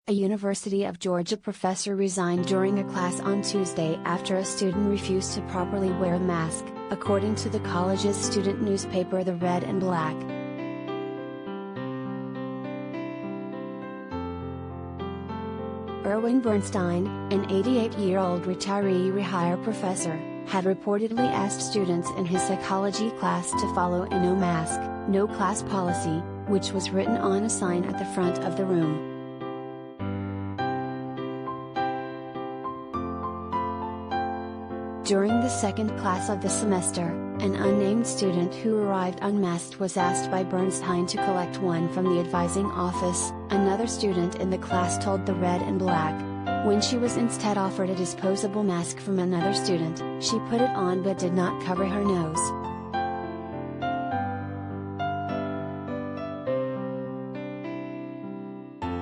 A University of Georgia professor resigned during a class on Tuesday after a student refused to properly wear a mask, according to the college's student newspaper The Red and Black. Irwin Bernstein, an 88-year-old retiree-rehire professor, had reportedly asked students in his psychology class to follow a no mask, no class policy, which was written on a sign at the front of the room. During the second class of the semester, an unnamed student who arrived unmasked was asked by Bernstein to collect one from the advising office. Another student in the class told The Red and Black. When she was instead offered a disposable mask from another student, she put it on but did not cover her nose.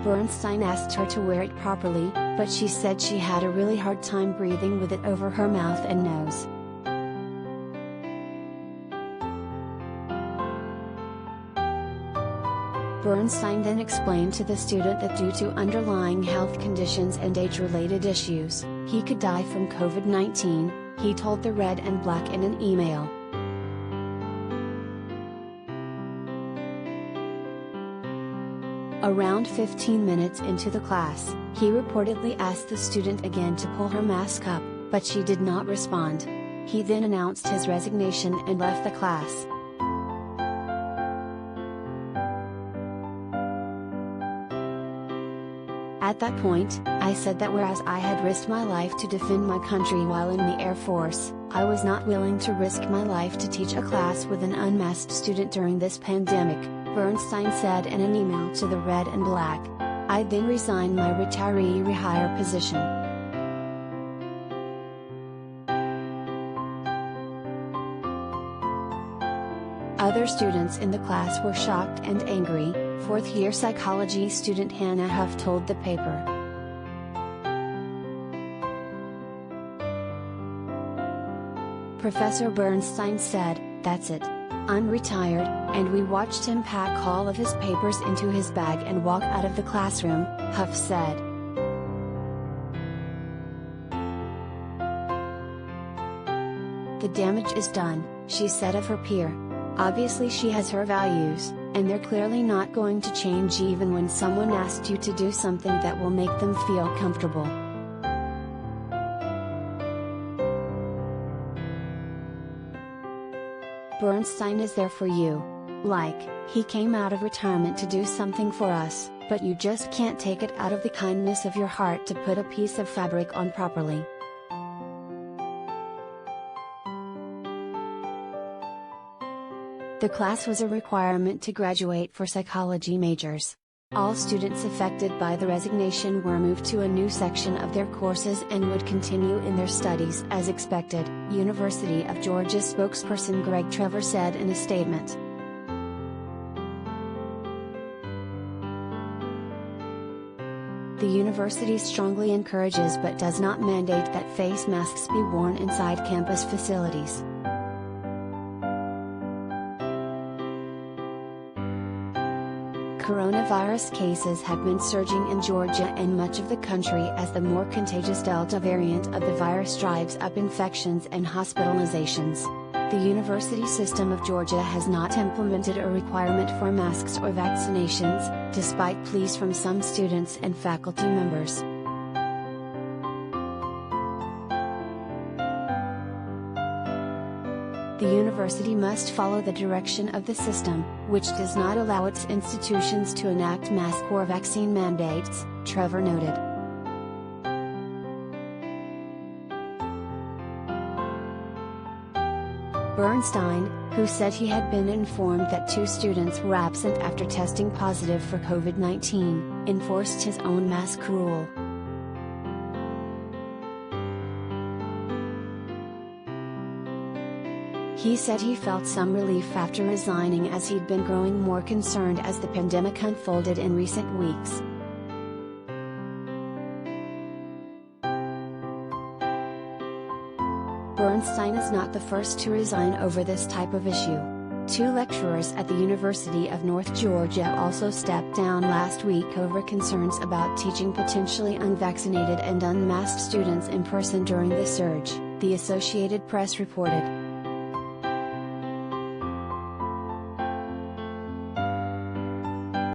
Bernstein asked her to wear it properly, but she said she had a really hard time breathing with it over her mouth and nose. Bernstein then explained to the student that due to underlying health conditions and age-related issues, he could die from COVID-19, he told The Red and Black in an email. Around 15 minutes into the class, he reportedly asked the student again to pull her mask up, but she did not respond. He then announced his resignation and left the class. At that point, I said that whereas I had risked my life to defend my country while in the Air Force, I was not willing to risk my life to teach a class with an unmasked student during this pandemic, Bernstein said in an email to The Red and Black. I then resigned my retiree-rehire position. Other students in the class were shocked and angry, fourth-year psychology student Hannah Huff told the paper. Professor Bernstein said, "That's it. I'm retired," and we watched him pack all of his papers into his bag and walk out of the classroom, Huff said. The damage is done, she said of her peer. Obviously she has her values, and they're clearly not going to change even when someone asks you to do something that will make them feel comfortable. Bernstein is there for you. Like, he came out of retirement to do something for us, but you just can't take it out of the kindness of your heart to put a piece of fabric on properly. The class was a requirement to graduate for psychology majors. All students affected by the resignation were moved to a new section of their courses and would continue in their studies as expected, University of Georgia spokesperson Greg Trevor said in a statement. The university strongly encourages but does not mandate that face masks be worn inside campus facilities. Coronavirus cases have been surging in Georgia and much of the country as the more contagious Delta variant of the virus drives up infections and hospitalizations. The University System of Georgia has not implemented a requirement for masks or vaccinations, despite pleas from some students and faculty members. The university must follow the direction of the system, which does not allow its institutions to enact mask or vaccine mandates, Trevor noted. Bernstein, who said he had been informed that 2 students were absent after testing positive for COVID-19, enforced his own mask rule. He said he felt some relief after resigning as he'd been growing more concerned as the pandemic unfolded in recent weeks. Bernstein is not the first to resign over this type of issue. Two lecturers at the University of North Georgia also stepped down last week over concerns about teaching potentially unvaccinated and unmasked students in person during the surge, the Associated Press reported.